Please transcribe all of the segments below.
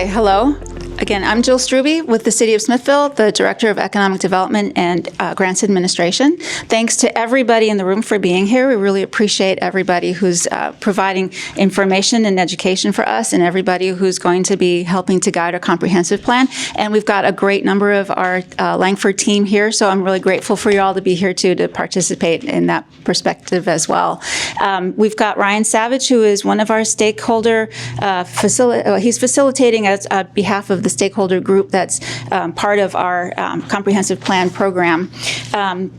Okay, hello. Again, I'm Jill Struby with the City of Smithville, the Director of Economic Development and Grants Administration. Thanks to everybody in the room for being here. We really appreciate everybody who's providing information and education for us, and everybody who's going to be helping to guide our comprehensive plan. And we've got a great number of our Langford team here, so I'm really grateful for you all to be here too, to participate in that perspective as well. We've got Ryan Savage, who is one of our stakeholder he's facilitating on behalf of the stakeholder group that's part of our comprehensive plan program.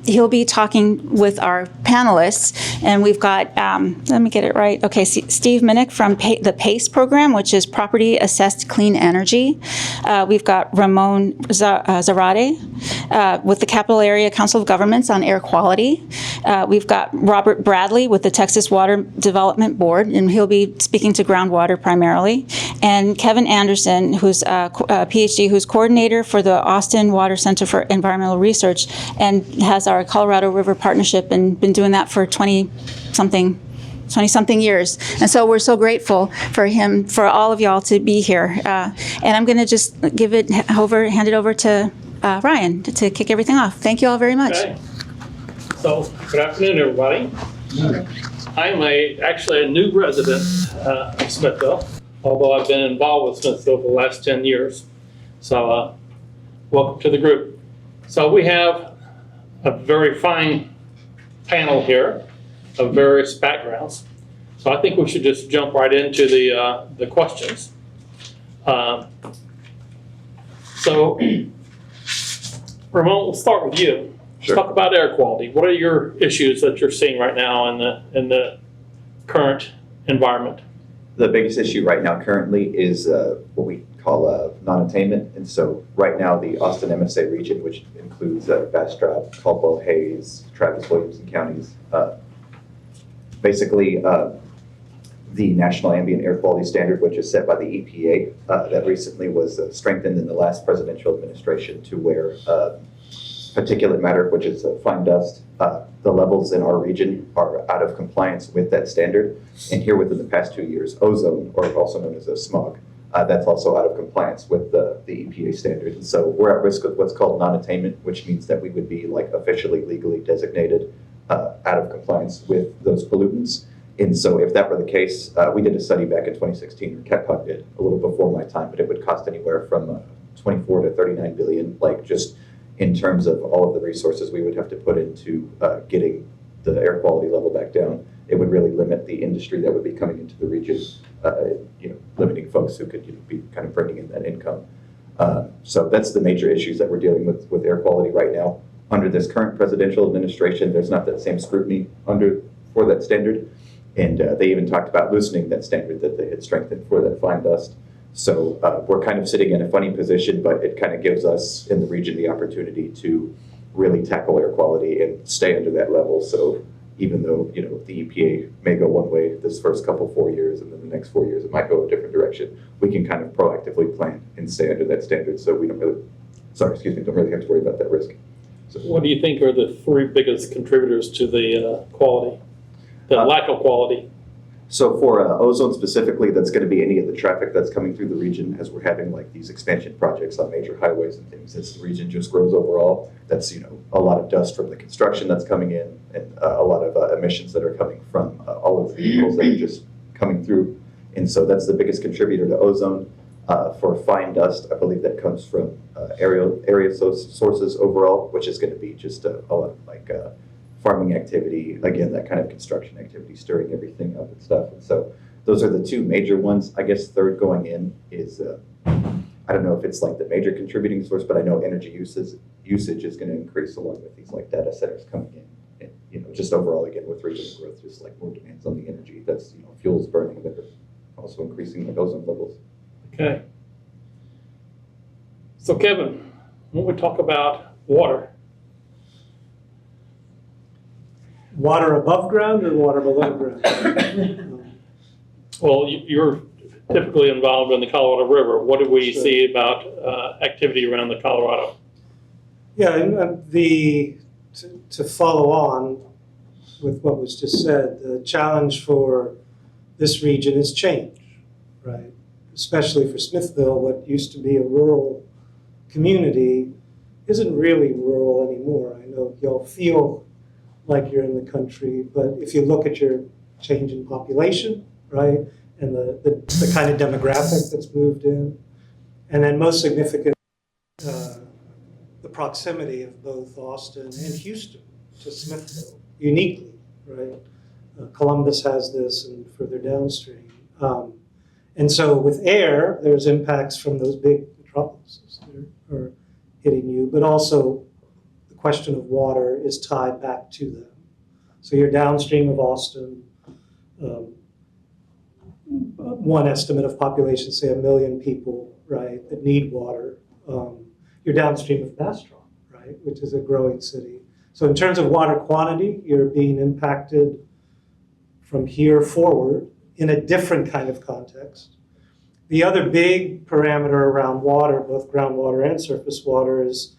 He'll be talking with our panelists, and we've got, let me get it right, okay, Steve Minnick from the PACE program, which is Property Assessed Clean Energy. We've got Ramon Zarate with the Capital Area Council of Governments on air quality. We've got Robert Bradley with the Texas Water Development Board, and he'll be speaking to groundwater primarily. And Kevin Anderson, who's a PhD, who's coordinator for the Austin Water Center for Environmental Research and has our Colorado River Partnership and been doing that for 20-something years. And so we're so grateful for him, for all of y'all to be here. And I'm going to just hand it over to Ryan to kick everything off. Thank you all very much. Okay. So, good afternoon, everybody. I'm actually a new resident of Smithville, although I've been involved with Smithville for the last 10 years. So, welcome to the group. So we have a very fine panel here of various backgrounds. So I think we should just jump right into the questions. So, Ramon, we'll start with you. Sure. Talk about air quality. What are your issues that you're seeing right now in the current environment? The biggest issue right now currently is what we call non-attainment. And so right now the Austin MSA region, which includes Bastrop, Caldwell, Hayes, Travis, Williamson counties, basically the National Ambient Air Quality Standard, which is set by the EPA, that recently was strengthened in the last presidential administration to where particulate matter, which is fine dust, the levels in our region are out of compliance with that standard. And here within the past 2 years, ozone, or also known as smog, that's also out of compliance with the EPA standard. And so we're at risk of what's called non-attainment, which means that we would be like officially legally designated out of compliance with those pollutants. And so if that were the case, we did a study back in 2016, or CAPCOG did, a little before my time, but it would cost anywhere from 24 to 39 billion, like just in terms of all of the resources we would have to put into getting the air quality level back down. It would really limit the industry that would be coming into the region, limiting folks who could be kind of bringing in that income. So that's the major issues that we're dealing with air quality right now. Under this current presidential administration, there's not that same scrutiny for that standard. And they even talked about loosening that standard that they had strengthened for that fine dust. So we're kind of sitting in a funny position, but it kind of gives us in the region the opportunity to really tackle air quality and stay under that level. So even though, the EPA may go one way this first 4 years, and then the next 4 years it might go a different direction, we can kind of proactively plan and stay under that standard so we don't really have to worry about that risk. So, What do you think are the 3 biggest contributors to the quality, the lack of quality? So for ozone specifically, that's going to be any of the traffic that's coming through the region as we're having like these expansion projects on major highways and things. As the region just grows overall, that's a lot of dust from the construction that's coming in, and a lot of emissions that are coming from all of the vehicles that are just coming through. And so that's the biggest contributor to ozone. For fine dust, I believe that comes from area sources overall, which is going to be just a lot of like farming activity, again, that kind of construction activity, stirring everything up and stuff. And so those are the 2 major ones. I guess third going in is, I don't know if it's like the major contributing source, but I know energy usage is going to increase along with these like data centers coming in. And, just overall, again, with regional growth, just like more demands on the energy. That's, fuels burning that are also increasing the ozone levels. Okay. So Kevin, when we talk about water, Water above ground or water below ground? well, you're typically involved in the Colorado River. What do we see about activity around the Colorado? Yeah, and to follow on with what was just said, the challenge for this region is change, right? especially for Smithville, what used to be a rural community isn't really rural anymore. I know y'all feel like you're in the country, but if you look at your change in population, right, and the kind of demographic that's moved in, and then most significant, the proximity of both Austin and Houston to Smithville, uniquely, right? Columbus has this and further downstream. And so with air, there's impacts from those big metropolises that are hitting you, but also the question of water is tied back to them. So you're downstream of Austin. One estimate of population, say 1 million people, right, that need water. You're downstream of Bastrop, right, which is a growing city. So in terms of water quantity, you're being impacted from here forward in a different kind of context. The other big parameter around water, both groundwater and surface water, is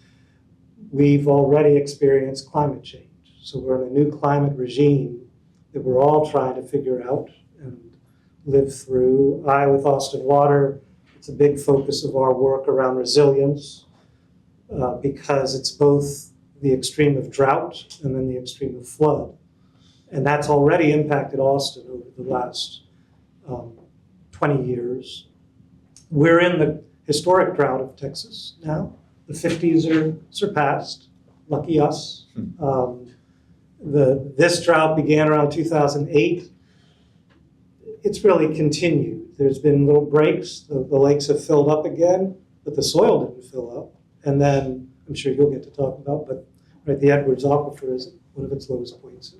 we've already experienced climate change. So we're in a new climate regime that we're all trying to figure out and live through. With Austin Water, it's a big focus of our work around resilience because it's both the extreme of drought and then the extreme of flood. And that's already impacted Austin over the last 20 years. We're in the historic drought of Texas now. The 50s are surpassed, lucky us. This drought began around 2008. It's really continued. There's been little breaks. The lakes have filled up again, but the soil didn't fill up. And then, I'm sure you'll get to talk about, but right, the Edwards Aquifer is one of its lowest points in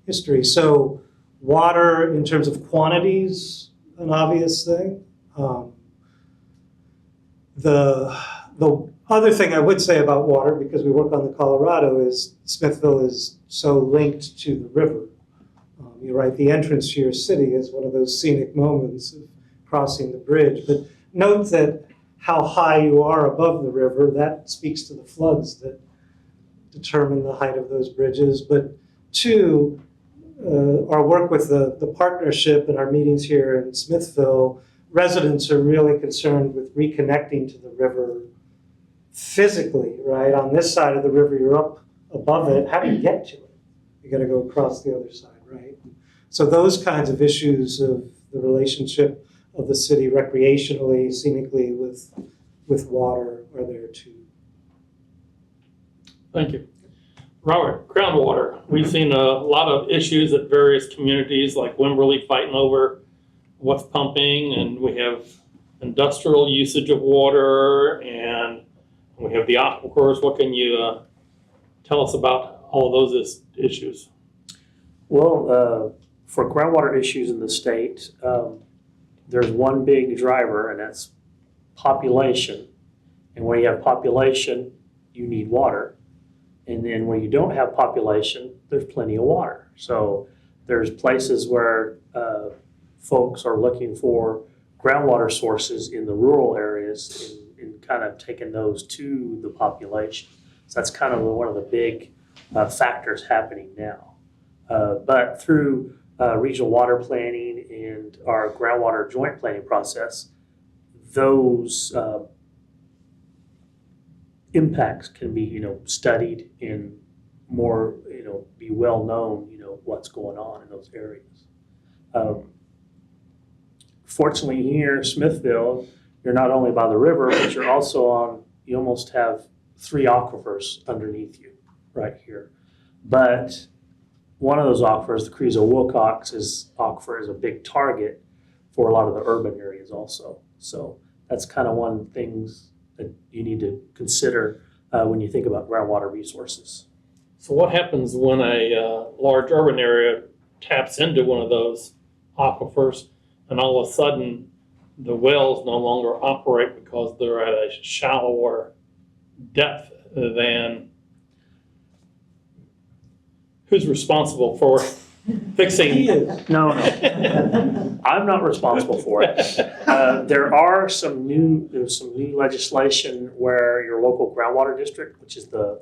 history. So water, in terms of quantities, an obvious thing. The other thing I would say about water, because we work on the Colorado, is Smithville is so linked to the river. You're right, the entrance to your city is one of those scenic moments of crossing the bridge. But note that how high you are above the river, that speaks to the floods that determine the height of those bridges. But two, our work with the partnership and our meetings here in Smithville, residents are really concerned with reconnecting to the river physically, right? On this side of the river, you're up above it. How do you get to it? You got to go across the other side, right? So those kinds of issues of the relationship of the city recreationally, scenically with water are there too. Thank you. Robert, groundwater. We've seen a lot of issues at various communities like Wimberley fighting over what's pumping, and we have industrial usage of water, and we have the aquifers. What can you tell us about all of those issues? Well, for groundwater issues in the state, there's one big driver, and that's population. And when you have population, you need water. And then when you don't have population, there's plenty of water. So there's places where folks are looking for groundwater sources in the rural areas and kind of taking those to the population. So that's kind of one of the big factors happening now. But through regional water planning and our groundwater joint planning process, those impacts can be, studied and more, be well known, what's going on in those areas. Fortunately here in Smithville, you're not only by the river, but you're also you almost have 3 aquifers underneath you right here. But one of those aquifers, the Creoso-Wilcox aquifer, is a big target for a lot of the urban areas also. So that's kind of one of the things that you need to consider when you think about groundwater resources. So what happens when a large urban area taps into one of those aquifers and all of a sudden the wells no longer operate because they're at a shallower depth than? Who's responsible for fixing? No, I'm not responsible for it. There's some new legislation where your local groundwater district, which is the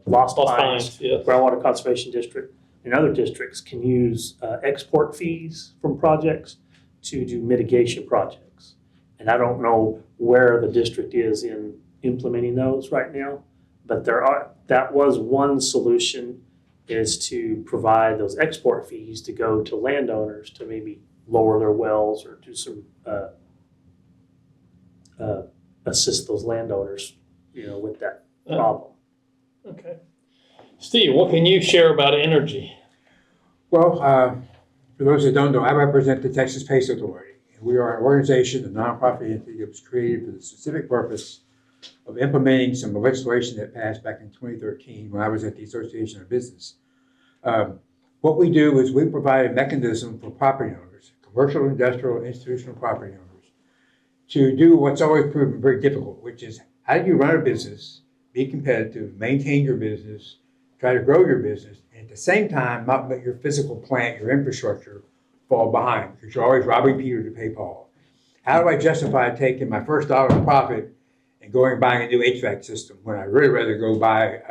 Lost Pines Yes. Groundwater Conservation District, and other districts can use export fees from projects to do mitigation projects. And I don't know where the district is in implementing those right now, but that was one solution, is to provide those export fees to go to landowners to maybe lower their wells or do some, assist those landowners, with that problem. Okay. Steve, what can you share about energy? Well, for those that don't know, I represent the Texas Pace Authority. We are an organization, a nonprofit entity that was created for the specific purpose of implementing some legislation that passed back in 2013 when I was at the Association of Business. What we do is we provide a mechanism for property owners, commercial, industrial, institutional property owners, to do what's always proven very difficult, which is how do you run a business, be competitive, maintain your business, try to grow your business, and at the same time not let your physical plant, your infrastructure, fall behind, because you're always robbing Peter to pay Paul. How do I justify taking my first dollar of profit and going and buying a new HVAC system when I'd really rather go buy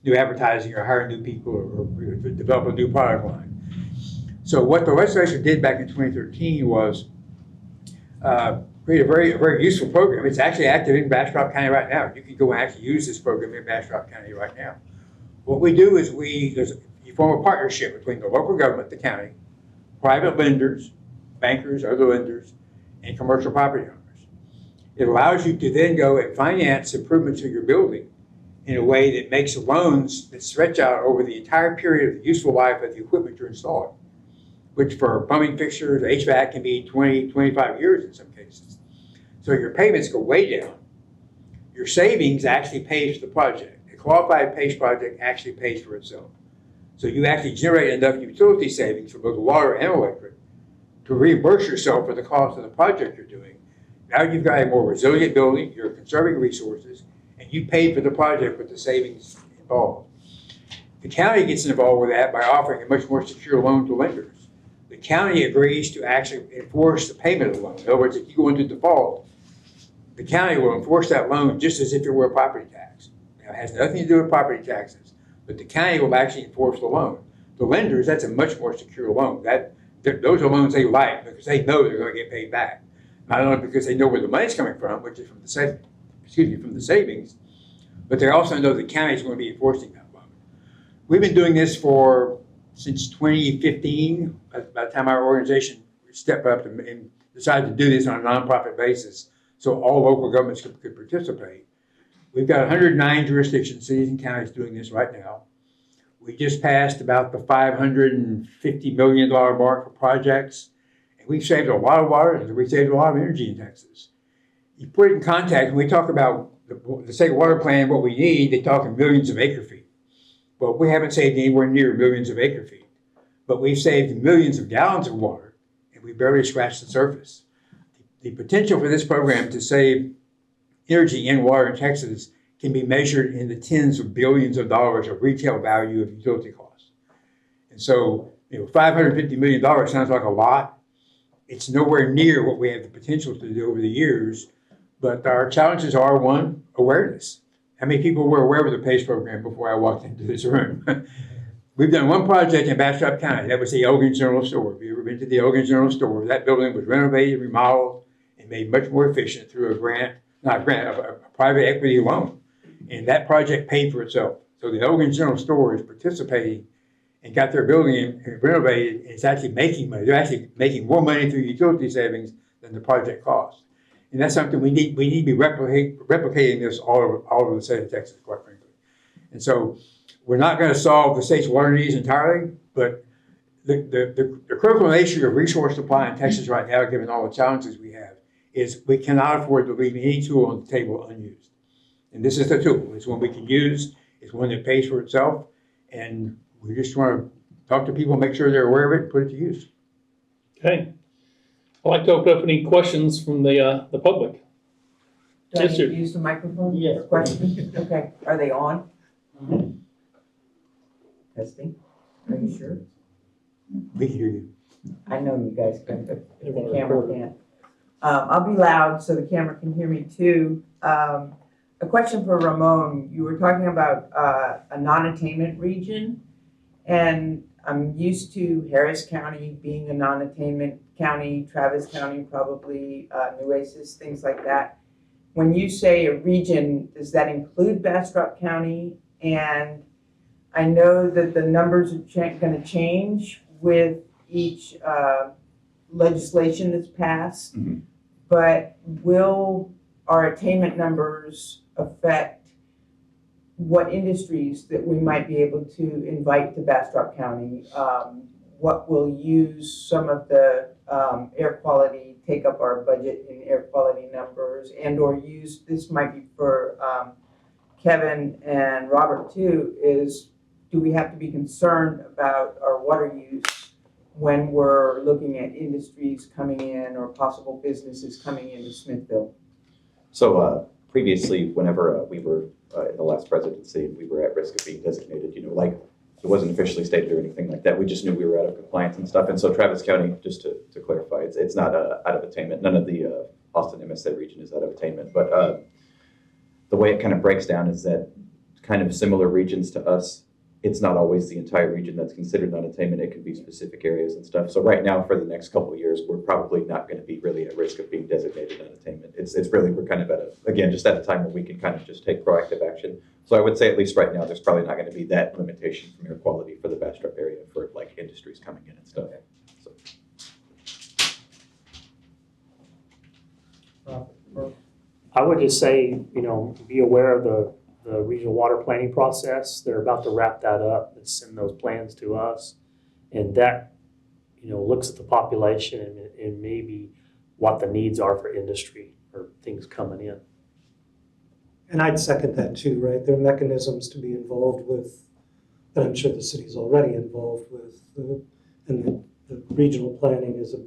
new advertising or hire new people or develop a new product line? So what the legislature did back in 2013 was create a very useful program. It's actually active in Bastrop County right now. You can go and actually use this program in Bastrop County right now. What we do is you form a partnership between the local government, the county, private lenders, bankers, other lenders, and commercial property owners. It allows you to then go and finance improvements to your building in a way that makes loans that stretch out over the entire period of the useful life of the equipment you're installing, which for plumbing fixtures, HVAC can be 20, 25 years in some cases. So your payments go way down. Your savings actually pays for the project. A qualified PACE project actually pays for itself. So you actually generate enough utility savings for both water and electric to reimburse yourself for the cost of the project you're doing. Now you've got a more resilient building, you're conserving resources, and you paid for the project with the savings involved. The county gets involved with that by offering a much more secure loan to lenders. The county agrees to actually enforce the payment of the loan. In other words, if you go into default, the county will enforce that loan just as if it were a property tax. Now, it has nothing to do with property taxes, but the county will actually enforce the loan. The lenders, that's a much more secure loan. Those are loans they like because they know they're going to get paid back. Not only because they know where the money's coming from, which is from the savings, but they also know the county is going to be enforcing that loan. We've been doing this since 2015. By the time our organization stepped up and decided to do this on a nonprofit basis, so all local governments could participate. We've got 109 jurisdictions, cities and counties doing this right now. We just passed about the $550 million mark for projects. And we've saved a lot of water and we've saved a lot of energy in Texas. You put it in context, when we talk about the state water plan, what we need, they talk in millions of acre feet. Well, we haven't saved anywhere near millions of acre feet, but we've saved millions of gallons of water and we barely scratched the surface. The potential for this program to save energy and water in Texas can be measured in the tens of billions of dollars of retail value of utility costs. And so, $550 million sounds like a lot. It's nowhere near what we have the potential to do over the years, but our challenges are, one, awareness. How many people were aware of the PACE program before I walked into this room? We've done one project in Bastrop County. That was the Elgin General Store. Have you ever been to the Elgin General Store? That building was renovated, remodeled, and made much more efficient through a private equity loan. And that project paid for itself. So the Elgin General Store is participating and got their building renovated. And it's actually making money. They're actually making more money through utility savings than the project cost. And that's something we need to be replicating this all over the state of Texas, quite frankly. And so we're not going to solve the state's water needs entirely, but the critical nature of resource supply in Texas right now, given all the challenges we have, is we cannot afford to leave any tool on the table unused. And this is the tool. It's one we can use. It's one that pays for itself. And we just want to talk to people, make sure they're aware of it, and put it to use. Okay. I'd like to open up any questions from the public. Do I Yes, need sir. to use the microphone Yes. for questions? Okay, are they on? Testing, are you sure? We can hear you. I know you guys can, but They the wanna camera record it. can't. I'll be loud so the camera can hear me too. A question for Ramon. You were talking about a non-attainment region, and I'm used to Harris County being a non-attainment county, Travis County probably, Nueces, things like that. When you say a region, does that include Bastrop County? And I know that the numbers are going to change with each legislation that's passed, Mhm. but will our attainment numbers affect what industries that we might be able to invite to Bastrop County? What will use some of the air quality, take up our budget in air quality numbers, and or use, this might be for Kevin and Robert too, is do we have to be concerned about our water use when we're looking at industries coming in or possible businesses coming into Smithville? So previously, whenever we were in the last presidency, we were at risk of being designated, like it wasn't officially stated or anything like that. We just knew we were out of compliance and stuff. And so Travis County, just to clarify, it's not out of attainment. None of the Austin MSA region is out of attainment. But the way it kind of breaks down is that kind of similar regions to us, it's not always the entire region that's considered non-attainment. It can be specific areas and stuff. So right now, for the next couple of years, we're probably not going to be really at risk of being designated non-attainment. It's really, we're kind of again, just at a time where we can kind of just take proactive action. So I would say at least right now, there's probably not going to be that limitation from air quality for the Bastrop area for like industries coming in and stuff. So. I would just say, be aware of the regional water planning process. They're about to wrap that up and send those plans to us. And that, looks at the population and maybe what the needs are for industry or things coming in. And I'd second that too, right? There are mechanisms to be involved with that I'm sure the city's already involved with. And the regional planning is a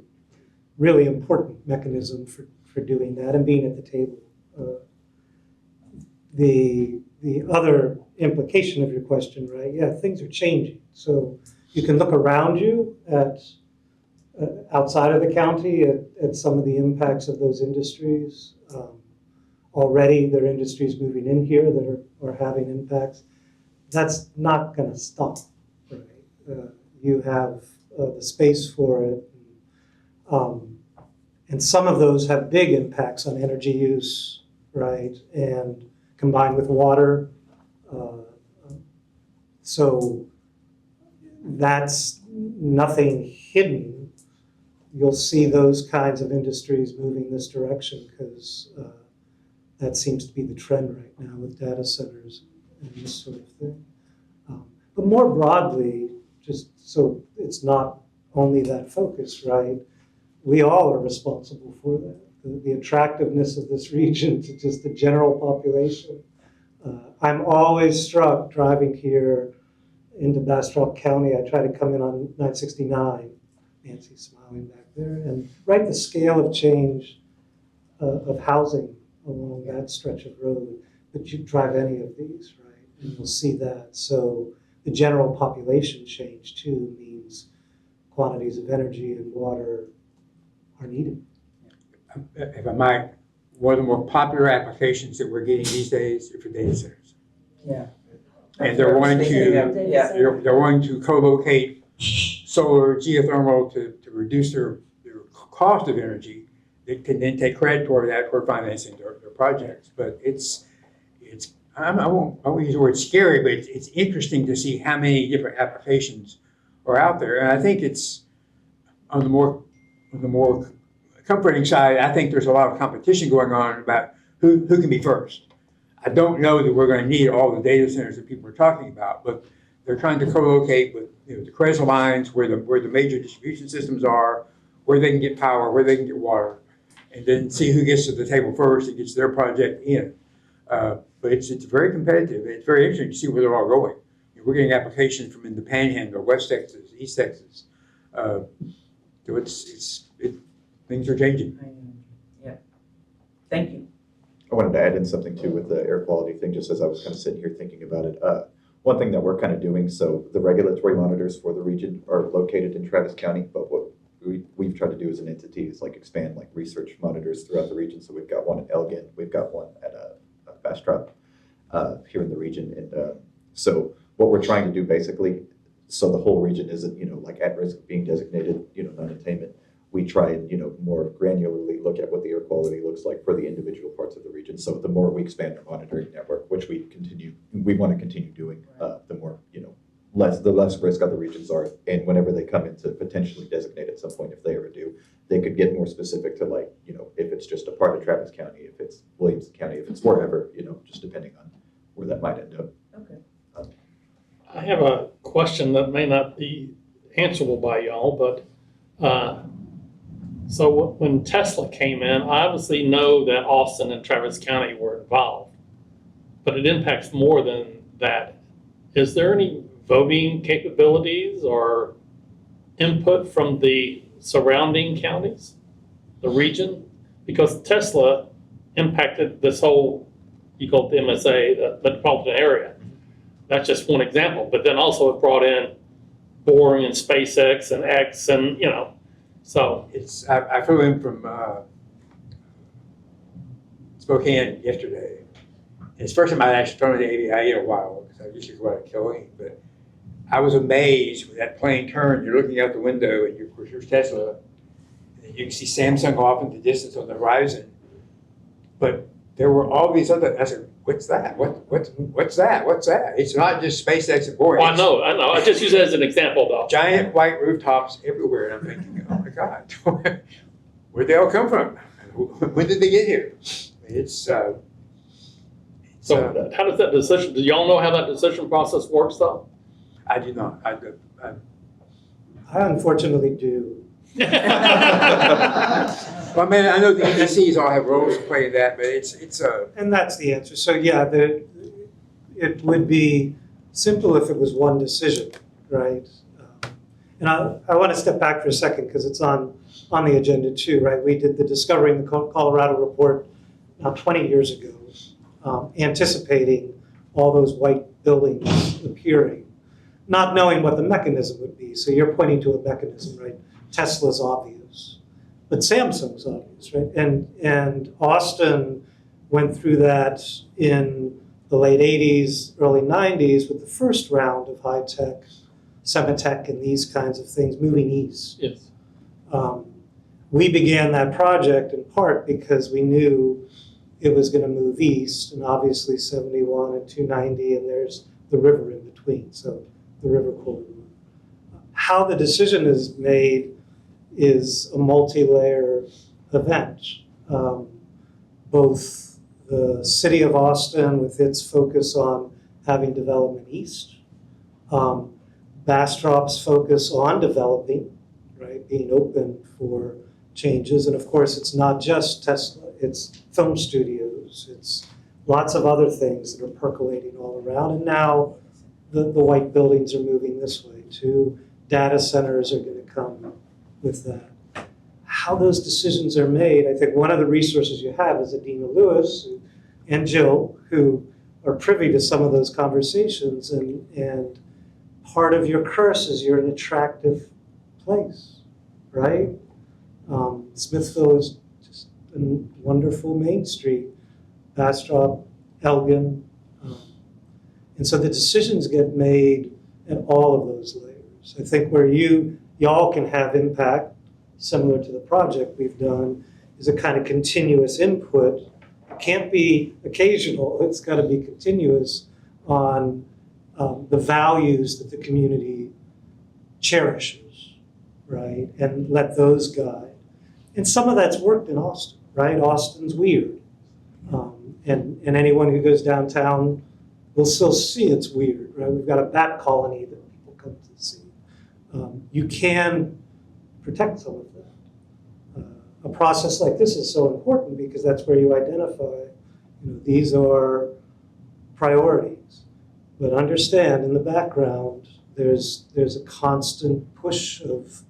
really important mechanism for doing that and being at the table. The other implication of your question, right? Yeah, things are changing. So you can look around you at outside of the county at some of the impacts of those industries. Already there are industries moving in here that are having impacts. That's not going to stop, right? You have the space for it. And some of those have big impacts on energy use, right? And combined with water. So that's nothing hidden. You'll see those kinds of industries moving this direction because that seems to be the trend right now with data centers and this sort of thing. But more broadly, just so it's not only that focus, right? We all are responsible for that. The attractiveness of this region to just the general population. I'm always struck driving here into Bastrop County. I try to come in on 969. Nancy's smiling back there. And right, the scale of change of housing along that stretch of road. But you drive any of these, right? And you'll see that. So the general population change too means quantities of energy and water are needed. If I might, one of the more popular applications that we're getting these days are for data centers. Yeah. And they're wanting to co-locate solar, geothermal to reduce their cost of energy. They can then take credit toward that for financing their projects. But I won't use the word scary, but it's interesting to see how many different applications are out there. And I think it's on the more comforting side, I think there's a lot of competition going on about who can be first. I don't know that we're going to need all the data centers that people are talking about, but they're trying to co-locate with the Crescent lines where the major distribution systems are, where they can get power, where they can get water, and then see who gets to the table first and gets their project in. But it's very competitive. It's very interesting to see where they're all going. We're getting applications from in the Panhandle, West Texas, East Texas. So things are changing. Yeah. Thank you. I wanted to add in something too with the air quality thing, just as I was kind of sitting here thinking about it. One thing that we're kind of doing, so the regulatory monitors for the region are located in Travis County, but what we've tried to do as an entity is like expand like research monitors throughout the region. So we've got one at Elgin, we've got one at Bastrop here in the region. And so what we're trying to do basically, so the whole region isn't, like at risk of being designated, non-attainment. We try and, more granularly look at what the air quality looks like for the individual parts of the region. So the more we expand our monitoring network, which we want to continue doing, the more, the less risk other regions are. And whenever they come into potentially designate at some point, if they ever do, they could get more specific to like, if it's just a part of Travis County, if it's Williamson County, if it's wherever, just depending on where that might end up. Okay. I have a question that may not be answerable by y'all, but so when Tesla came in, I obviously know that Austin and Travis County were involved, but it impacts more than that. Is there any voting capabilities or input from the surrounding counties, the region? Because Tesla impacted this whole, you call it the MSA, the metropolitan area. That's just one example, but then also it brought in Boring and SpaceX and X and, so. I flew in from Spokane yesterday. It's the first time I'd actually flown in the AVIA in a while, because I usually go out of Killeen, but I was amazed when that plane turned. You're looking out the window, and of course, there's Tesla, and you can see Samsung off in the distance on the horizon. But there were all these other. I said, "What's that? What's that? What's that?" It's not just SpaceX and Boring. Well, I know. I just use it as an example, though. Giant white rooftops everywhere, and I'm thinking, "Oh my God, where'd they all come from? When did they get here?" So how does that decision? Do y'all know how that decision process works, though? I do not. I unfortunately do. Well, I mean, I know the EDCs all have roles to play in that, but it's And that's the answer. So yeah, it would be simple if it was one decision, right? And I want to step back for a second because it's on the agenda too, right? We did the Discovering the Colorado report now 20 years ago, anticipating all those white buildings appearing, not knowing what the mechanism would be. So you're pointing to a mechanism, right? Tesla's obvious, but Samsung's obvious, right? And Austin went through that in the late 80s, early 90s with the first round of high-tech, Semitech and these kinds of things moving east. Yes. We began that project in part because we knew it was going to move east, and obviously 71 and 290, and there's the river in between, so the river corridor. How the decision is made is a multi-layer event. Both the city of Austin, with its focus on having development east, Bastrop's focus on developing, right, being open for changes, and of course it's not just Tesla, it's film studios, it's lots of other things that are percolating all around, and now the white buildings are moving this way too. Data centers are going to come with that. How those decisions are made, I think one of the resources you have is Adina Lewis and Jill, who are privy to some of those conversations, and part of your curse is you're an attractive place, right? Smithville is just a wonderful main street, Bastrop, Elgin. And so the decisions get made at all of those layers. I think where y'all can have impact, similar to the project we've done, is a kind of continuous input. It can't be occasional, it's got to be continuous on the values that the community cherishes, right? And let those guide. And some of that's worked in Austin, right? Austin's weird. And anyone who goes downtown will still see it's weird, right? We've got a bat colony that people come to see. You can protect some of that. A process like this is so important because that's where you identify, these are priorities. But understand, in the background, there's a constant push of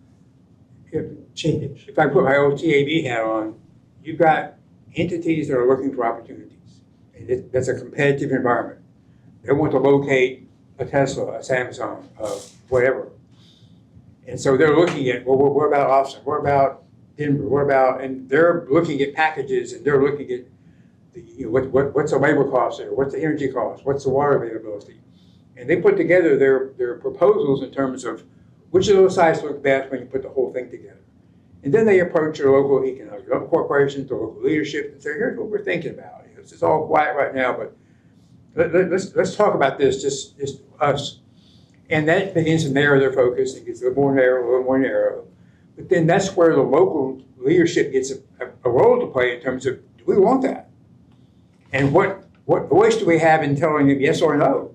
change. if I put my old TAB hat on, you've got entities that are looking for opportunities. And that's a competitive environment. They want to locate a Tesla, a Samsung, whatever. And so they're looking at, well, what about Austin? What about Denver? And they're looking at packages, and they're looking at what's the labor cost there? What's the energy cost? What's the water availability? And they put together their proposals in terms of which of those sites look best when you put the whole thing together. And then they approach their local economic development corporations, the local leadership, and say, here's what we're thinking about. This is all quiet right now, but let's talk about this, just us. And that begins to narrow their focus. It gets a little more narrow, a little more narrow. But then that's where the local leadership gets a role to play in terms of, do we want that? And what voice do we have in telling them yes or no?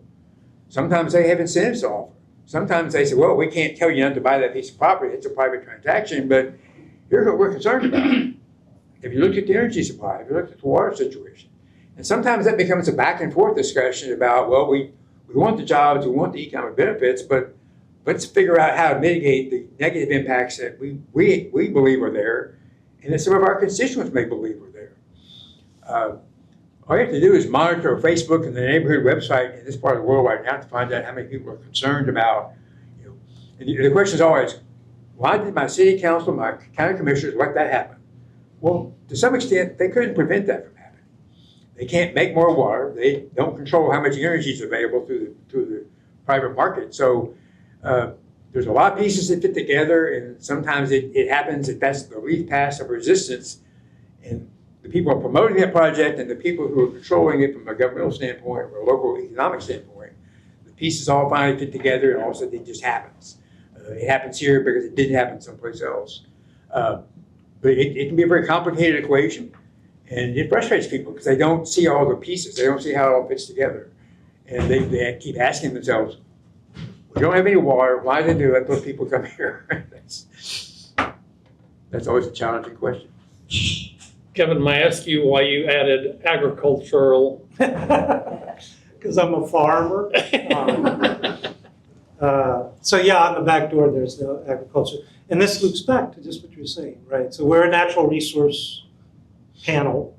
Sometimes they have incentives to offer. Sometimes they say, well, we can't tell you not to buy that piece of property. It's a private transaction, but here's what we're concerned about. If you look at the energy supply, if you look at the water situation, and sometimes that becomes a back and forth discussion about, well, we want the jobs, we want the economic benefits, but let's figure out how to mitigate the negative impacts that we believe are there and that some of our constituents may believe are there. All you have to do is monitor Facebook and the neighborhood website in this part of the world right now to find out how many people are concerned about, and the question is always, why did my city council, my county commissioners let that happen? Well, to some extent, they couldn't prevent that from happening. They can't make more water. They don't control how much energy is available through the private market. So there's a lot of pieces that fit together, and sometimes it happens that that's the leaf pass of resistance. And the people are promoting that project and the people who are controlling it from a governmental standpoint or a local economic standpoint, the pieces all finally fit together, and all of a sudden it just happens. It happens here because it didn't happen someplace else. But it can be a very complicated equation, and it frustrates people because they don't see all the pieces. They don't see how it all fits together. And they keep asking themselves, we don't have any water, why did they let those people come here? That's always a challenging question. Kevin, may I ask you why you added agricultural? Because I'm a farmer. So yeah, on the back door, there's no agriculture. And this loops back to just what you're saying, right? So we're a natural resource panel.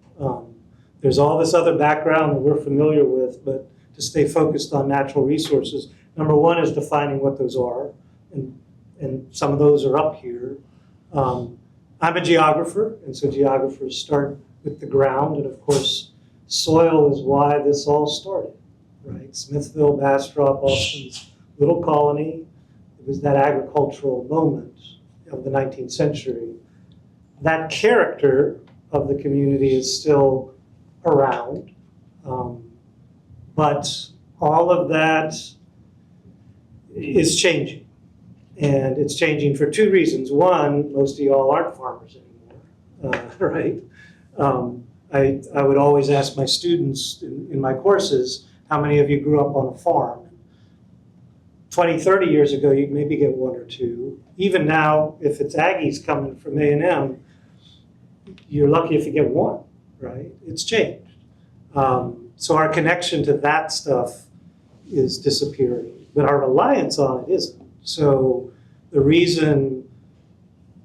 There's all this other background that we're familiar with, but to stay focused on natural resources, number one is defining what those are, and some of those are up here. I'm a geographer, and so geographers start with the ground, and of course, soil is why this all started, right? Smithville, Bastrop, Austin's little colony. It was that agricultural moment of the 19th century. That character of the community is still around, but all of that is changing. And it's changing for two reasons. One, most of y'all aren't farmers anymore, right? I would always ask my students in my courses, how many of you grew up on a farm? 20, 30 years ago, you'd maybe get one or two. Even now, if it's Aggies coming from A&M, you're lucky if you get one, right? It's changed. So our connection to that stuff is disappearing, but our reliance on it isn't. So the reason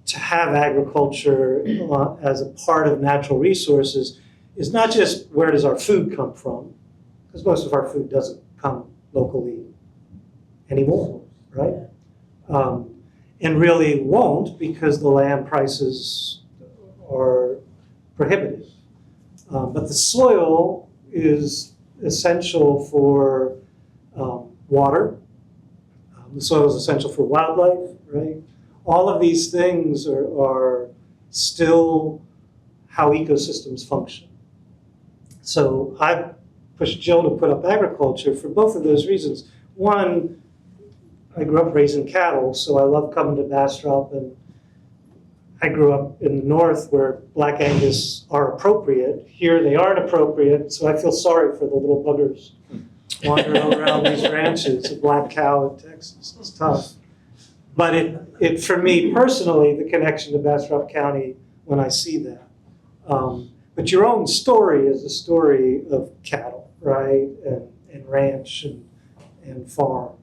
to have agriculture as a part of natural resources is not just where does our food come from, because most of our food doesn't come locally anymore, right? And really won't because the land prices are prohibitive. But the soil is essential for water. The soil is essential for wildlife, right? All of these things are still how ecosystems function. So I pushed Jill to put up agriculture for both of those reasons. One, I grew up raising cattle, so I love coming to Bastrop, and I grew up in the north where Black Angus are appropriate. Here they aren't appropriate, so I feel sorry for the little buggers wandering around these ranches, a black cow in Texas. It's tough. But it for me personally, the connection to Bastrop County when I see that. But your own story is a story of cattle, right? And ranch and farm.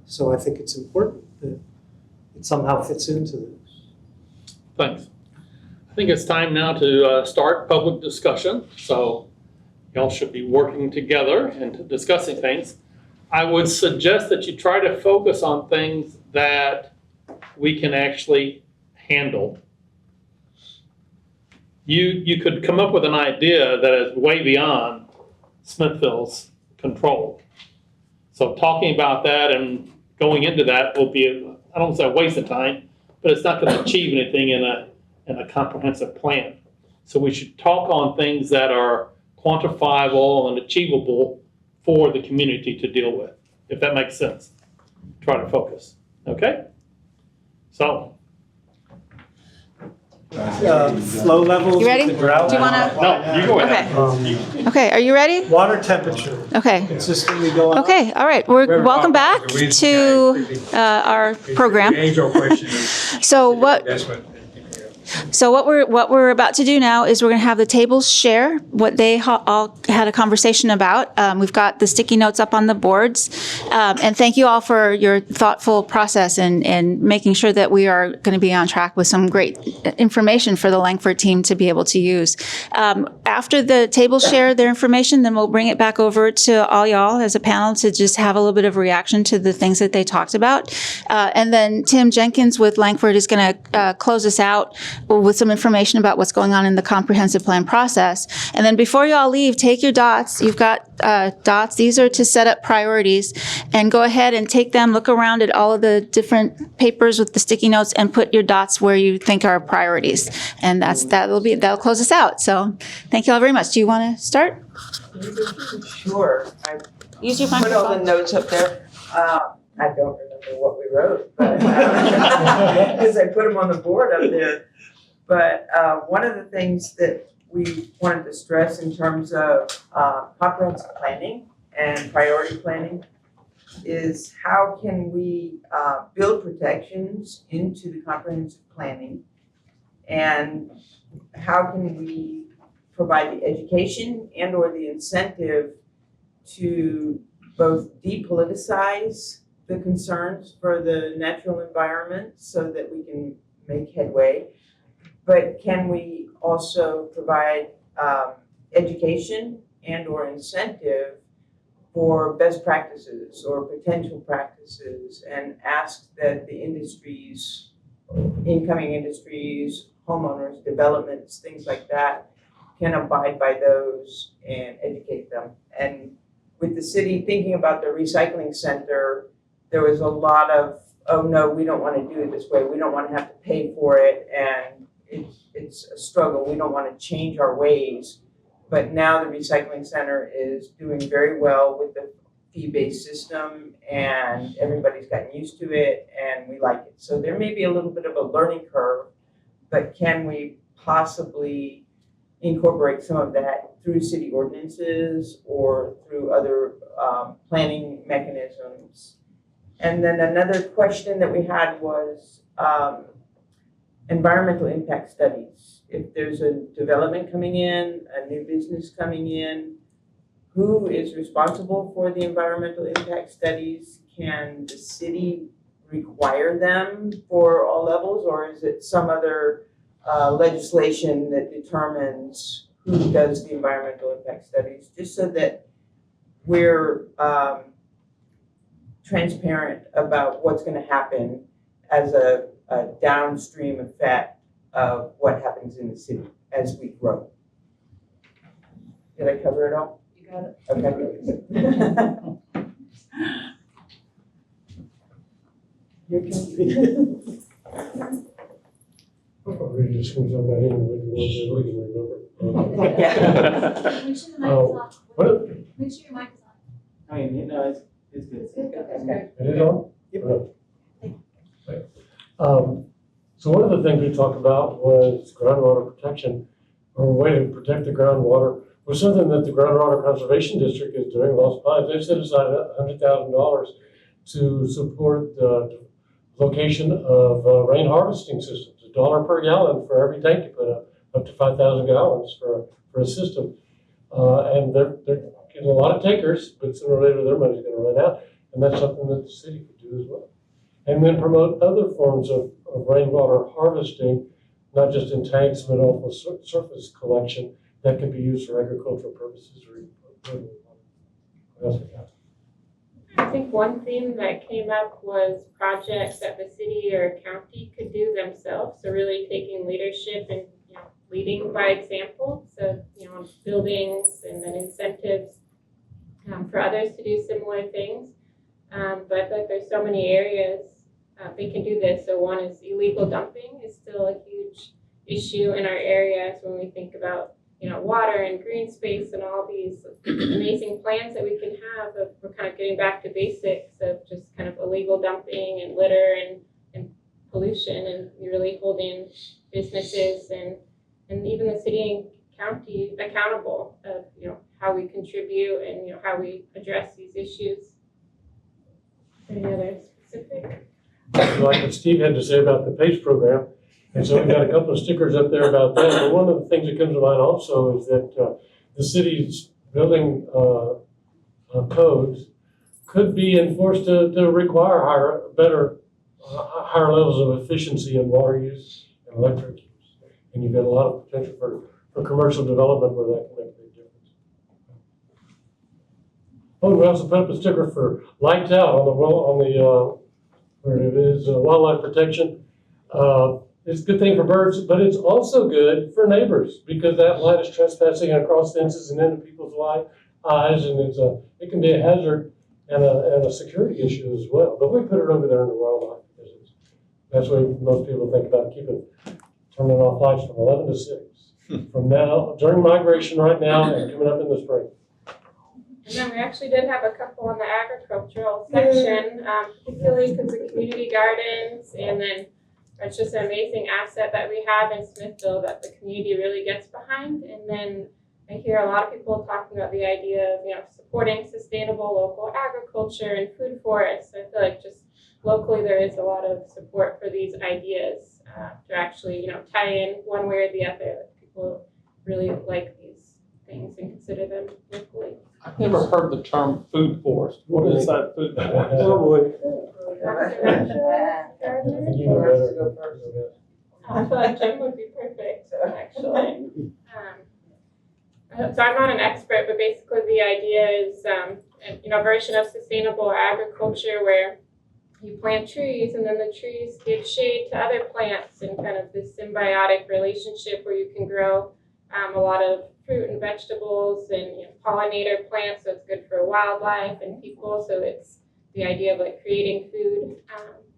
So I think it's important that it somehow fits into this. Thanks. I think it's time now to start public discussion. So y'all should be working together and discussing things. I would suggest that you try to focus on things that we can actually handle. You could come up with an idea that is way beyond Smithville's control. So talking about that and going into that will be, I don't want to say a waste of time, but it's not going to achieve anything in a comprehensive plan. So we should talk on things that are quantifiable and achievable for the community to deal with, if that makes sense. Try to focus, okay? So, Flow levels. You ready? of the ground. Do you wanna- no, you go ahead. Okay, are you ready? Water temperature Okay. consistently going up. Okay, all right. We're welcome back to our program. The age-old question of So what investment. what we're about to do now is we're going to have the tables share what they all had a conversation about. We've got the sticky notes up on the boards, and thank you all for your thoughtful process and making sure that we are going to be on track with some great information for the Langford team to be able to use. After the tables share their information, then we'll bring it back over to all y'all as a panel to just have a little bit of reaction to the things that they talked about, and then Tim Jenkins with Langford is going to close us out with some information about what's going on in the comprehensive plan process. And then before you all leave, take your dots. You've got dots. These are to set up priorities. And go ahead and take them, look around at all of the different papers with the sticky notes and put your dots where you think are priorities. And that'll close us out. So thank you all very much. Do you want to start? Sure. I Use your put all the microphone. notes up there. I don't remember what we wrote, but because I put them on the board up there. But one of the things that we wanted to stress in terms of comprehensive planning and priority planning is how can we build protections into the comprehensive planning, and how can we provide the education and or the incentive to both depoliticize the concerns for the natural environment so that we can make headway, but can we also provide education and or incentive for best practices or potential practices, and ask that the industries, incoming industries, homeowners, developments, things like that, can abide by those and educate them. And with the city thinking about the recycling center, there was a lot of, oh no, we don't want to do it this way. We don't want to have to pay for it, and it's a struggle. We don't want to change our ways. But now the recycling center is doing very well with the fee-based system, and everybody's gotten used to it, and we like it. So there may be a little bit of a learning curve, but can we possibly incorporate some of that through city ordinances or through other planning mechanisms? And then another question that we had was environmental impact studies. If there's a development coming in, a new business coming in, who is responsible for the environmental impact studies? Can the city require them for all levels, or is it some other legislation that determines who does the environmental impact studies? Just so that we're transparent about what's going to happen as a downstream effect of what happens in the city as we grow. Did I cover it all? You got it. Okay. Your turn. Really just comes up that anyway, we can remember. Yeah. Make sure the mic is off. What? Make sure your mic is on. I mean, no, it's good. It's good? Okay. It is on? Right. So one of the things we talked about was groundwater protection, or a way to protect the groundwater, was something that the Groundwater Conservation District is doing. Lost Pines, they've set aside $100,000 to support the location of rain harvesting systems, $1 per gallon for every tank you put up to 5,000 gallons for a system. And they're getting a lot of takers, but sooner or later their money's going to run out, and that's something that the city could do as well. And then promote other forms of rainwater harvesting, not just in tanks, but also surface collection that can be used for agricultural purposes or even what else we got? I think one theme that came up was projects that the city or county could do themselves. So really taking leadership and leading by example. So buildings and then incentives for others to do similar things. But I feel like there's so many areas they can do this. So one is illegal dumping is still a huge issue in our areas when we think about, you know, water and green space and all these amazing plans that we can have. We're kind of getting back to basics of just kind of illegal dumping and litter and pollution, and you're really holding businesses and even the city and county accountable of, you know, how we contribute and, you know, how we address these issues. Any other specific? Like what Steve had to say about the PACE program. And so we've got a couple of stickers up there about that. But one of the things that comes to mind also is that the city's building codes could be enforced to require higher levels of efficiency in water use and electric use. And you've got a lot of potential for commercial development where that can make a big difference. Oh, we also put up a sticker for lights out on the where it is wildlife protection. It's a good thing for birds, but it's also good for neighbors because that light is trespassing across fences and into people's eyes, and it can be a hazard and a security issue as well. But we put it over there in the wildlife because that's what most people think about turning off lights from 11 to 6. From now, during migration right now and coming up in the spring. And then we actually did have a couple in the agricultural section, particularly because of community gardens, and then it's just an amazing asset that we have in Smithville that the community really gets behind. And then I hear a lot of people talking about the idea of, you know, supporting sustainable local agriculture and food forests. So I feel like just locally there is a lot of support for these ideas to actually, you know, tie in one way or the other. That people really like these things and consider them locally. I've never heard the term food forest. What is that food forest? Oh, boy. You know better. I feel like Jim would be perfect, actually. So I'm not an expert, but basically the idea is, you know, a version of sustainable agriculture where you plant trees and then the trees give shade to other plants and kind of this symbiotic relationship where you can grow a lot of fruit and vegetables and, you know, pollinator plants, so it's good for wildlife and people. So it's the idea of like creating food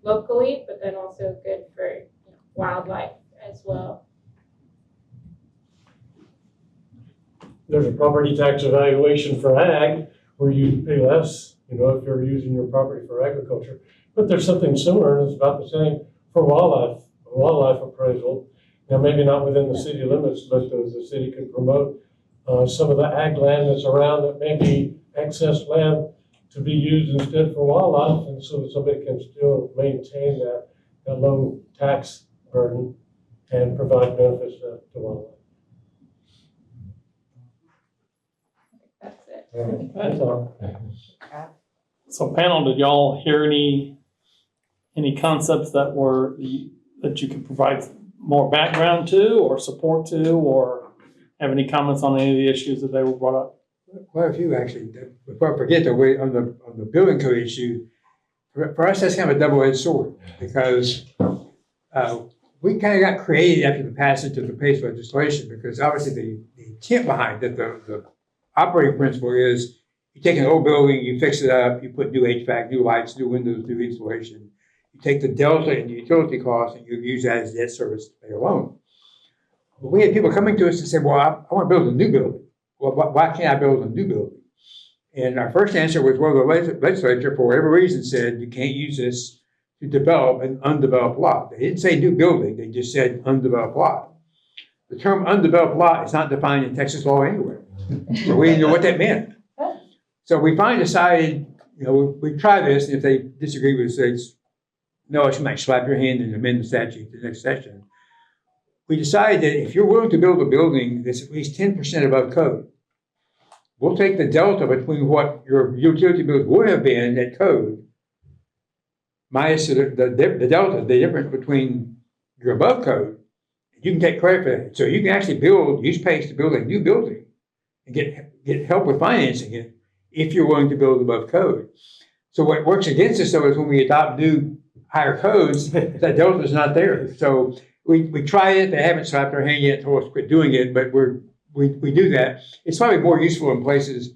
locally, but then also good for, you know, wildlife as well. There's a property tax evaluation for ag where you pay less, you know, if you're using your property for agriculture. But there's something similar, and it's about the same for wildlife appraisal. Now, maybe not within the city limits, but the city could promote some of the ag land that's around that may be excess land to be used instead for wildlife, and so somebody can still maintain that low tax burden and provide benefits to wildlife. That's it. That's all. So panel, did y'all hear any concepts that you could provide more background to or support to, or have any comments on any of the issues that they were brought up? Quite a few, actually. Before I forget, on the building code issue, for us, that's kind of a double-edged sword because we kind of got created after the passage of the PACE legislation because obviously the intent behind it, the operating principle is you take an old building, you fix it up, you put new HVAC, new lights, new windows, new insulation. You take the delta in the utility costs and you use that as debt service to pay a loan. But we had people coming to us and say, well, I want to build a new building. Well, why can't I build a new building? And our first answer was, well, the legislature, for whatever reason, said you can't use this to develop an undeveloped lot. They didn't say new building, they just said undeveloped lot. The term undeveloped lot is not defined in Texas law anywhere. So we didn't know what that meant. So we finally decided, you know, we try this, and if they disagree with us, no, you might slap your hand and amend the statute the next session. We decided that if you're willing to build a building that's at least 10% above code, we'll take the delta between what your utility bills would have been at code minus the delta, the difference between your above code. You can take credit for that. So you can actually use PACE to build a new building and get help with financing it if you're willing to build above code. So what works against us, though, is when we adopt new higher codes, that delta is not there. So we tried it. They haven't slapped our hand yet, told us to quit doing it, but we do that. It's probably more useful in places,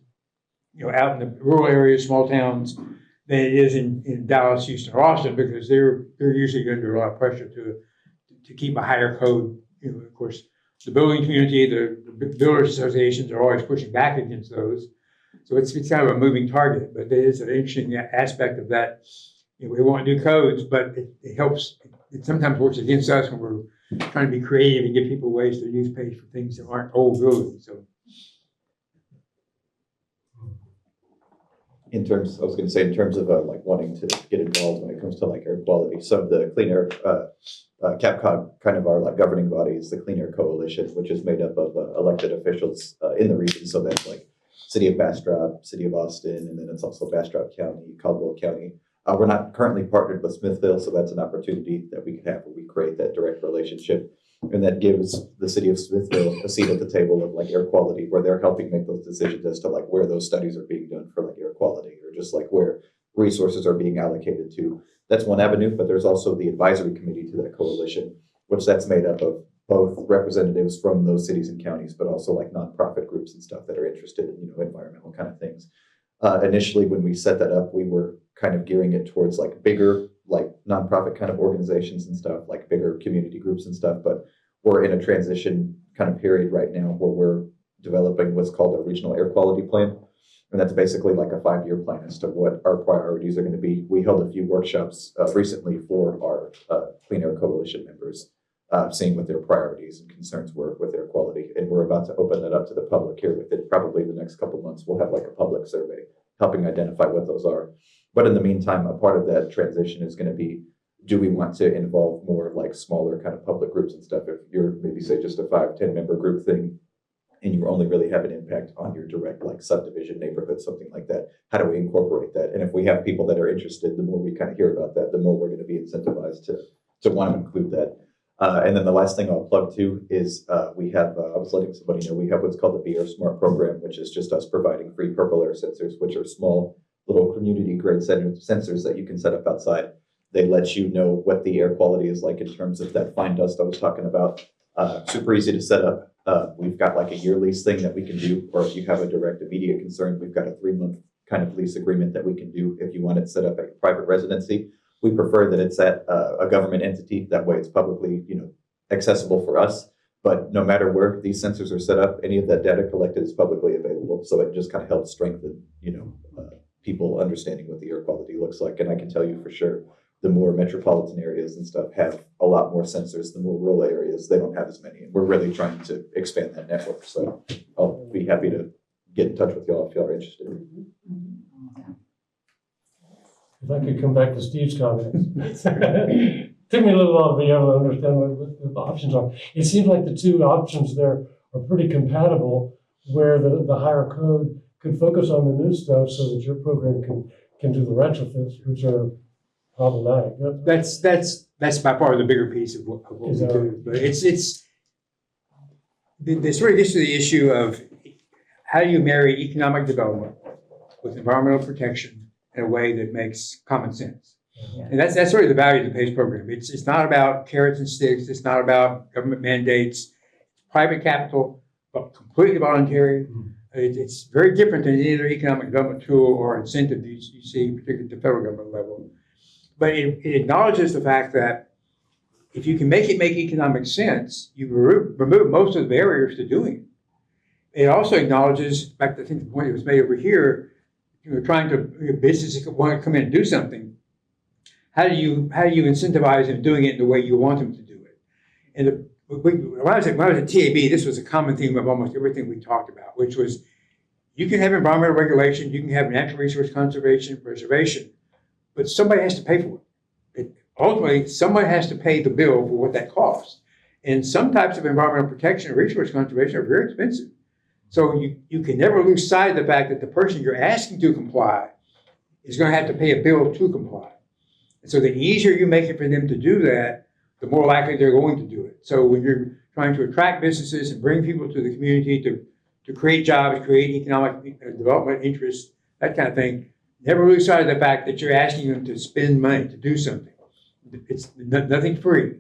you know, out in the rural areas, small towns, than it is in Dallas, Houston, or Austin, because they're usually under a lot of pressure to keep a higher code. You know, of course, the building community, the builders associations are always pushing back against those. So it's kind of a moving target, but there is an interesting aspect of that. You know, we want new codes, but it helps. It sometimes works against us when we're trying to be creative and give people ways to use space for things that aren't old buildings. So. I was going to say, in terms of like wanting to get involved when it comes to like air quality. So the Clean Air, CAPCOG, kind of our like governing body, is the Clean Air Coalition, which is made up of elected officials in the region. So that's like City of Bastrop, City of Austin, and then it's also Bastrop County, Caldwell County. We're not currently partnered with Smithville, so that's an opportunity that we could have where we create that direct relationship. And that gives the city of Smithville a seat at the table of like air quality, where they're helping make those decisions as to like where those studies are being done for like air quality, or just like where resources are being allocated to. That's one avenue, but there's also the advisory committee to that coalition, which that's made up of both representatives from those cities and counties, but also like nonprofit groups and stuff that are interested in, you know, environmental kind of things. Initially, when we set that up, we were kind of gearing it towards like bigger, like nonprofit kind of organizations and stuff, like bigger community groups and stuff. But we're in a transition kind of period right now where we're developing what's called a regional air quality plan. And that's basically like a 5-year plan as to what our priorities are going to be. We held a few workshops recently for our Clean Air Coalition members, seeing what their priorities and concerns were with air quality. And we're about to open that up to the public here within probably the next couple of months. We'll have like a public survey helping identify what those are. But in the meantime, a part of that transition is going to be, do we want to involve more like smaller kind of public groups and stuff? If you're maybe say just a 5-10 member group thing, and you only really have an impact on your direct like subdivision neighborhood, something like that, how do we incorporate that? And if we have people that are interested, the more we kind of hear about that, the more we're going to be incentivized to want to include that. And then the last thing I'll plug to is we have, I was letting somebody know, we have what's called the Be Air Smart program, which is just us providing free purple air sensors, which are small little community grade sensors that you can set up outside. They let you know what the air quality is like in terms of that fine dust I was talking about. Super easy to set up. We've got like a year lease thing that we can do, or if you have a direct immediate concern, we've got a 3-month kind of lease agreement that we can do if you want it set up at a private residency. We prefer that it's at a government entity. That way it's publicly, you know, accessible for us. But no matter where these sensors are set up, any of that data collected is publicly available. So it just kind of helps strengthen, you know, people understanding what the air quality looks like. And I can tell you for sure, the more metropolitan areas and stuff have a lot more sensors. The more rural areas, they don't have as many. And we're really trying to expand that network. So I'll be happy to get in touch with y'all if y'all are interested. If I could come back to Steve's comments. Took me a little while to be able to understand what the options are. It seems like the two options there are pretty compatible, where the higher code could focus on the new stuff so that your program can do the retrofits, which are problematic. That's by far the bigger piece of what we do. But it's really this is the issue of how do you marry economic development with environmental protection in a way that makes common sense. Yeah. And that's really the value of the PACE program. It's not about carrots and sticks. It's not about government mandates. It's private capital, but completely voluntary. It's very different than any other economic development tool or incentive you see, particularly at the federal government level. But it acknowledges the fact that if you can make it make economic sense, you remove most of the barriers to doing it. It also acknowledges, in fact, I think the point that was made over here, you know, trying to businesses want to come in and do something. How do you incentivize them doing it in the way you want them to do it? And when I was at TAB, this was a common theme of almost everything we talked about, which was you can have environmental regulation, you can have natural resource conservation, preservation, but somebody has to pay for it. Ultimately, someone has to pay the bill for what that costs. And some types of environmental protection and resource conservation are very expensive. So you can never lose sight of the fact that the person you're asking to comply is going to have to pay a bill to comply. And so the easier you make it for them to do that, the more likely they're going to do it. So when you're trying to attract businesses and bring people to the community to create jobs, create economic development interests, that kind of thing, never lose sight of the fact that you're asking them to spend money to do something. It's nothing free.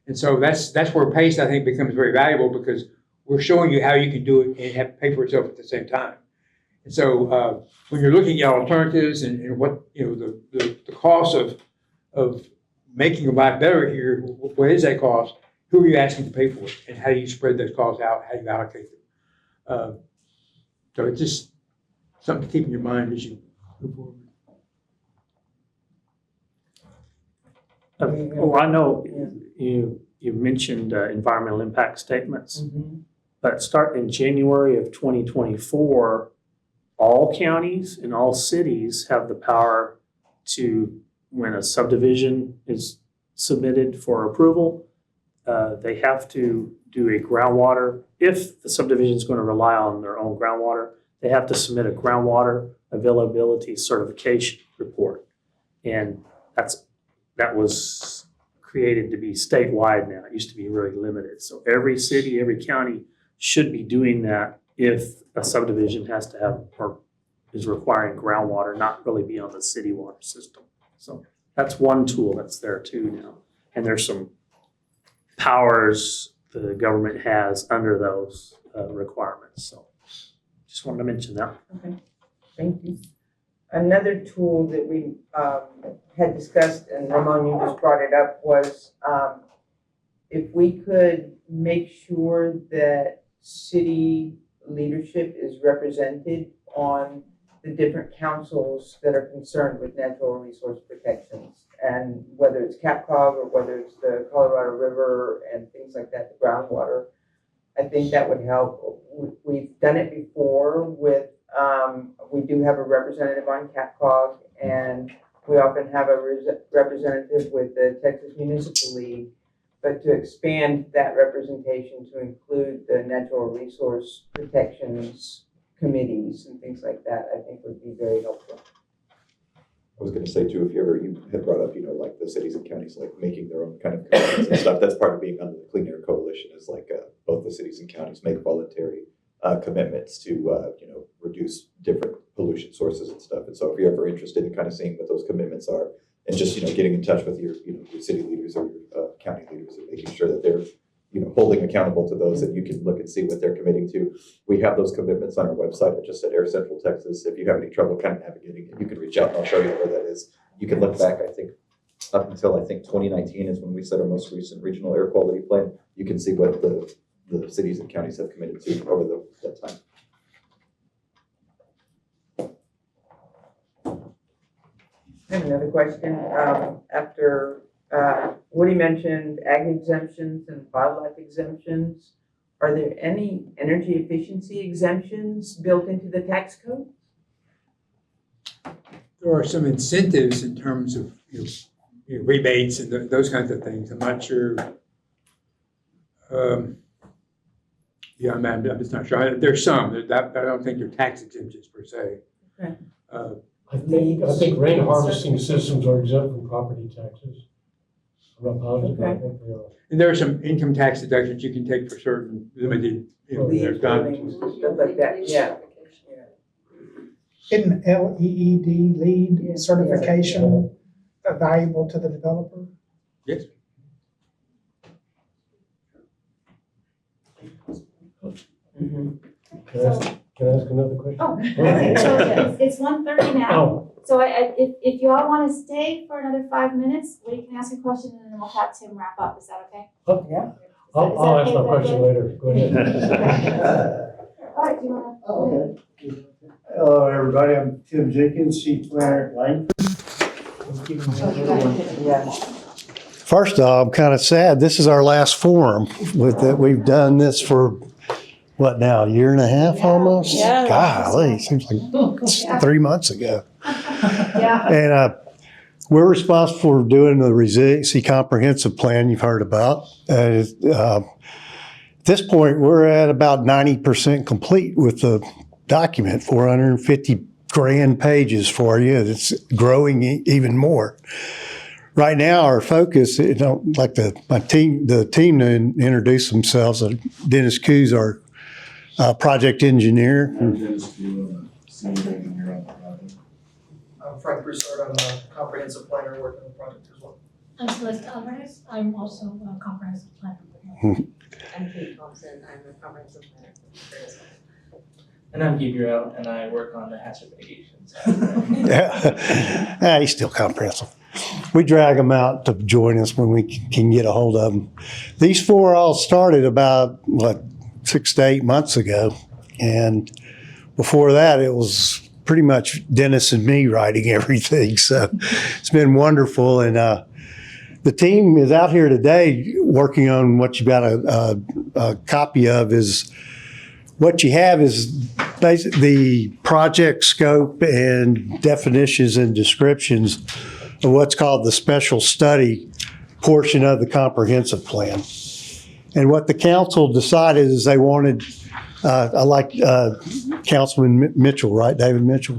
And so that's where PACE, I think, becomes very valuable, because we're showing you how you can do it and have pay for itself at the same time. And so when you're looking at alternatives and what, the cost of making your life better here, what is that cost? Who are you asking to pay for it? And how do you spread those costs out? How do you allocate them? So it's just something to keep in your mind as you move forward. I know you mentioned environmental impact statements, but starting in January of 2024, all counties and all cities have the power to, when a subdivision is submitted for approval, they have to do a groundwater. If the subdivision is going to rely on their own groundwater, they have to submit a groundwater availability certification report. And that was created to be statewide now. It used to be really limited. So every city, every county should be doing that if a subdivision has to have or is requiring groundwater, not really be on the city water system. So that's one tool that's there too now. And there's some powers the government has under those requirements. So just wanted to mention that. Okay, thank you. Another tool that we had discussed, and Ramon, you just brought it up, was if we could make sure that city leadership is represented on the different councils that are concerned with natural resource protections, and whether it's CapCog or whether it's the Colorado River and things like that, the groundwater, I think that would help. We've done it before with, we do have a representative on CapCog, and we often have a representative with the Texas Municipal League. But to expand that representation to include the natural resource protections committees and things like that, I think would be very helpful. I was gonna say too, if you had brought up, like the cities and counties, like making their own kind of commitments and stuff, that's part of being under the Clean Air Coalition is like both the cities and counties make voluntary commitments to, reduce different pollution sources and stuff. And so if you're ever interested in kind of seeing what those commitments are and just, getting in touch with your city leaders or your county leaders and making sure that they're, holding accountable to those, that you can look and see what they're committing to. We have those commitments on our website. It just said Air Central Texas. If you have any trouble kind of navigating it, you can reach out and I'll show you where that is. You can look back, I think, up until 2019 is when we set our most recent regional air quality plan. You can see what the cities and counties have committed to over that time. I have another question. After Woody mentioned ag exemptions and wildlife exemptions, are there any energy efficiency exemptions built into the tax code? There are some incentives in terms of rebates and those kinds of things. I'm not sure. I'm just not sure. There's some. I don't think they're tax exemptions per se. Okay. I think rain harvesting systems are exempt from property taxes. I'm not positive, but I think they are. And there are some income tax deductions you can take for certain limited, Leaves, buildings, stuff like that, yeah. Isn't LEED LEED certification valuable to the developer? Yes. Mhm. Can I ask another question? Oh, so it's 1:30 now. Oh, So if you all want to stay for another 5 minutes, we can ask a question and then we'll have Tim wrap up. Is that okay? Yeah. I'll ask my question later. Go ahead. All right, do you want to? Oh, okay. Hello, everybody. I'm Tim Jenkins, Chief Planner at Langford. Yeah. First off, I'm kind of sad. This is our last forum with that. We've done this for, what now, a year and a half almost? Yeah. Golly, seems like 3 months ago. Yeah. And we're responsible for doing the resiliency comprehensive plan you've heard about. At this point, we're at about 90% complete with the document, 450 grand pages for you. It's growing even more. Right now, our focus, like the team to introduce themselves. Dennis Coos, our project engineer. I'm Frank Broussard. I'm a comprehensive planner working on the project as well. I'm Celeste Alvarez. I'm also a comprehensive planner. I'm Kate Thompson. I'm a comprehensive planner. And I'm Gabriel, and I work on the hazard mitigation side. Yeah, he's still comprehensive. We drag them out to join us when we can get a hold of them. These four all started about, 6 to 8 months ago. And before that, it was pretty much Dennis and me writing everything. So it's been wonderful. And the team is out here today working on what you got a copy of is what you have is basically the project scope and definitions and descriptions of what's called the special study portion of the comprehensive plan. And what the council decided is they wanted, I like Councilman Mitchell, right, David Mitchell?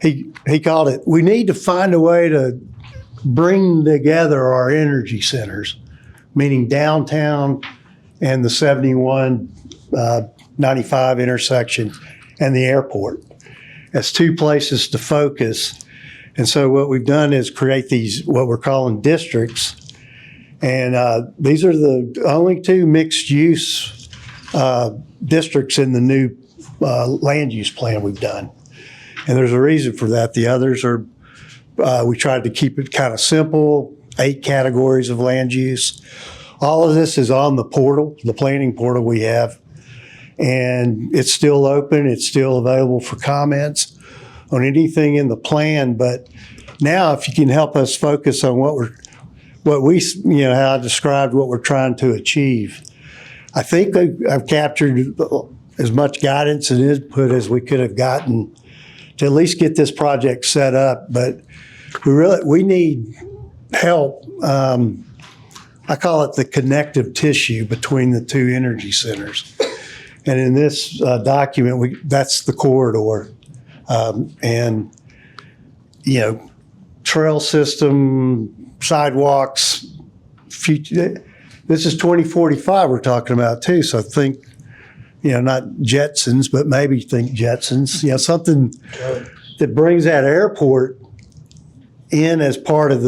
He called it, we need to find a way to bring together our energy centers, meaning downtown and the 71-95 intersection and the airport as two places to focus. And so what we've done is create these, what we're calling districts. And these are the only two mixed use districts in the new land use plan we've done. And there's a reason for that. The others are, we tried to keep it kind of simple, 8 categories of land use. All of this is on the portal, the planning portal we have. And it's still open, it's still available for comments on anything in the plan. But now if you can help us focus on how I described what we're trying to achieve. I think I've captured as much guidance and input as we could have gotten to at least get this project set up. But we need help. I call it the connective tissue between the two energy centers. And in this document, that's the corridor. And, trail system, sidewalks, future. This is 2045 we're talking about too. So think, not Jetsons, but maybe think Jetsons, something that brings that airport in as part of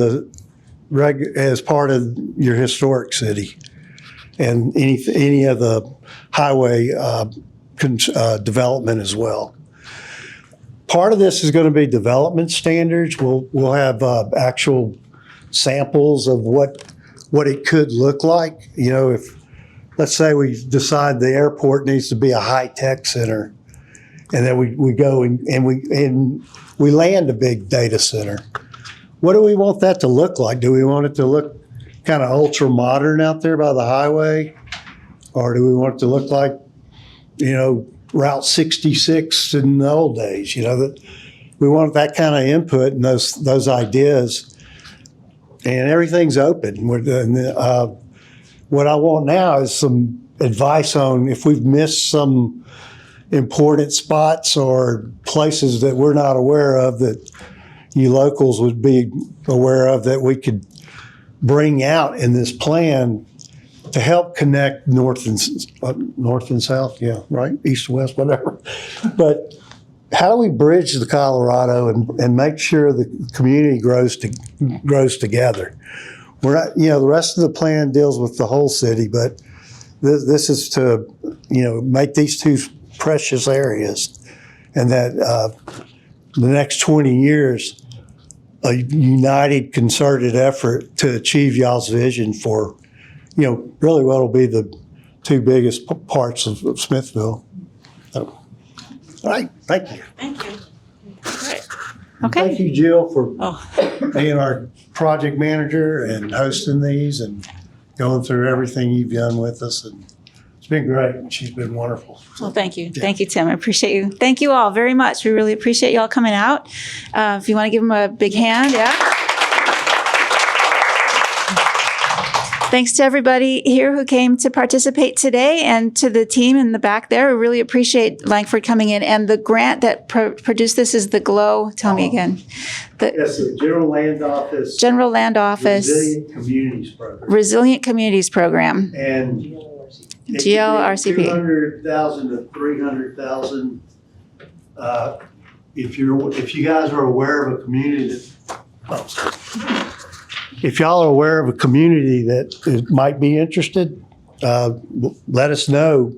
your historic city and any of the highway development as well. Part of this is going to be development standards. We'll have actual samples of what it could look like. If let's say we decide the airport needs to be a high-tech center, and then we go and we land a big data center. What do we want that to look like? Do we want it to look kind of ultra modern out there by the highway, or do we want it to look like, Route 66 in the old days? That we want that kind of input and those ideas, and everything's open. What I want now is some advice on if we've missed some important spots or places that we're not aware of that you locals would be aware of that we could bring out in this plan to help connect north and south, right? East and west, whatever. But how do we bridge the Colorado and make sure the community grows together? We're not, the rest of the plan deals with the whole city, but this is to, make these two precious areas, and that the next 20 years, a united, concerted effort to achieve y'all's vision for, really what will be the two biggest parts of Smithville. So, all right, thank you. Thank you. Okay. Thank you, Jill, for being our project manager and hosting these and going through everything you've done with us. And it's been great. She's been wonderful. Well, thank you. Thank you, Tim. I appreciate you. Thank you all very much. We really appreciate you all coming out. If you want to give them a big hand, Thanks to everybody here who came to participate today, and to the team in the back there. We really appreciate Langford coming in. And the grant that produced this is the GLOW. Tell me again. Yes, the General Land Office. General Land Office. Resilient Communities Program. Resilient Communities Program. And GLRCP. 200,000 to 300,000. If you guys are aware of a community if y'all are aware of a community that might be interested, let us know.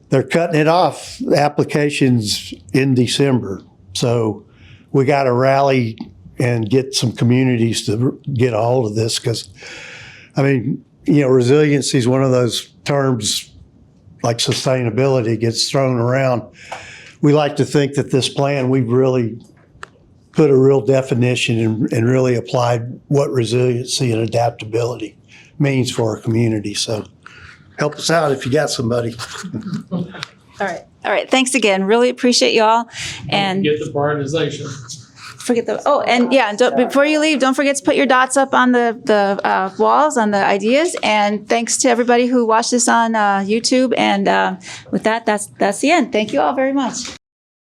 they're cutting it off, applications in December. So we got to rally and get some communities to get a hold of this because, I mean, you know, resiliency is one of those terms like sustainability gets thrown around. We like to think that this plan, we've really put a real definition and really applied what resiliency and adaptability means for our community. So help us out if you got somebody. All right. All right. Thanks again. Really appreciate y'all. And Get the prioritization. before you leave, don't forget to put your dots up on the walls on the ideas. And thanks to everybody who watched this on YouTube. And with that, that's the end. Thank you all very much.